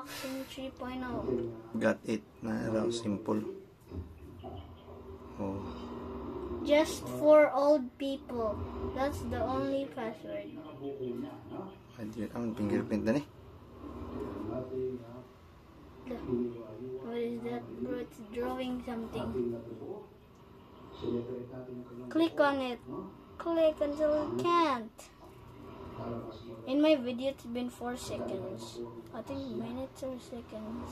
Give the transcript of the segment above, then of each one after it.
unboxing 3.0. Got it. Na raw, simple. Oh. Just for old people. That's the only password. Ang fingerprint na ni. What is that, bro? It's drawing something. Click on it. Click until it can't. In my video, it's been 4 seconds. I think minutes or seconds.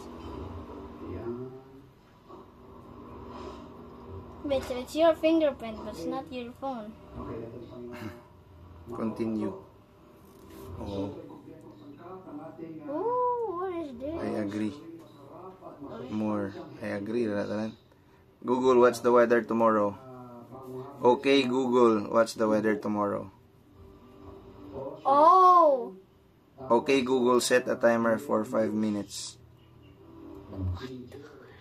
Wait, so it's your fingerprint, but it's not your phone. Continue. Oh, Ooh, what is this? I agree. More. I agree. Google, what's the weather tomorrow? Okay, Google, what's the weather tomorrow? Oh! Okay, Google, set a timer for 5 minutes.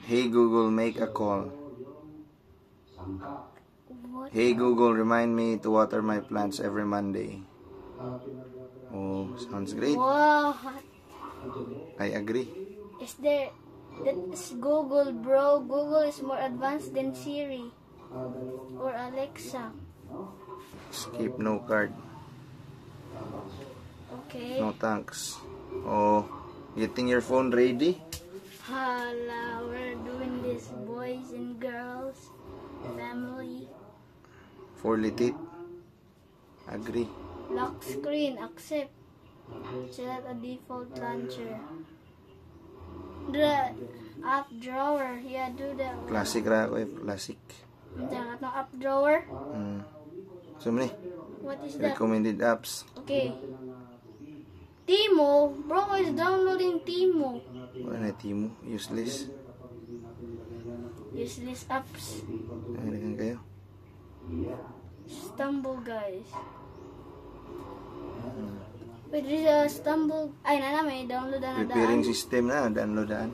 Hey, Google, make a call. What? Hey, Google, remind me to water my plants every Monday. Oh, sounds great. What? I agree. Is there... That's Google, bro. Google is more advanced than Siri. Or Alexa. Skip no card. Okay. No thanks. Oh, getting your phone ready? Hala, we're doing this, boys and girls. Family. For legit. Agree. Lock screen, accept. Select a default launcher. The app drawer, yeah, do that one. Classic ra ko eh, classic. Jangan no app drawer. So many What is that? recommended apps. Okay. Timo, bro is downloading Timo. Wala na Timo, useless. Useless apps. Nagdagan kayo. Stumble, guys. Wait, there is a Stumble. Ay, may download na Preparing daan. system na, downloadaan.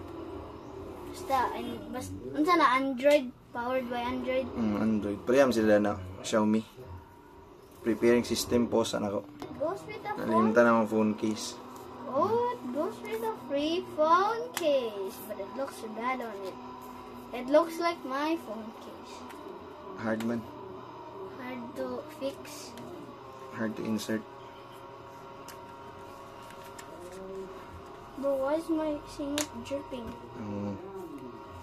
Unsa na Android, powered by Android. Android. Pareham sila na, Xiaomi. Preparing system, post ako. Goes with the phone. Nalimutan na ang phone case. Oh, it goes with a free phone case, but it looks bad on it. It looks like my phone case. Hard man. Hard to fix. Hard to insert. Bro, why is my singlet dripping?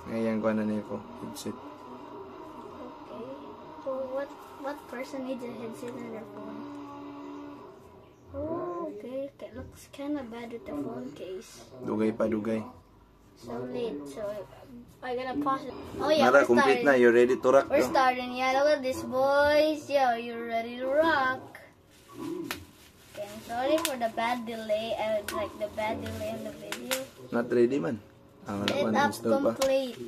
Ngayon ko na ko headset. Okay. So what person needs a headset on their phone? Oh, okay. It looks kind of bad with the phone case. Dugay pa, dugay. So late. So I gotta pause it. Oh yeah, Nara, we're complete starting. na. You're ready to rock. We're No? starting. Yeah, look at this, boys. Yo, you're ready to rock. Okay, I'm sorry for the bad delay. I would like the bad delay in the video. Not ready man. Wala pa Set na up install pa. complete.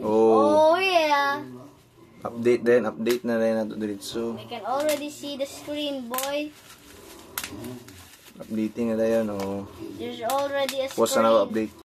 Oh, Oh yeah. update din. Update na rin nato diretso. We can already see the screen, boy. Updating na dayon. Oh. There's already a Post na ako screen. update.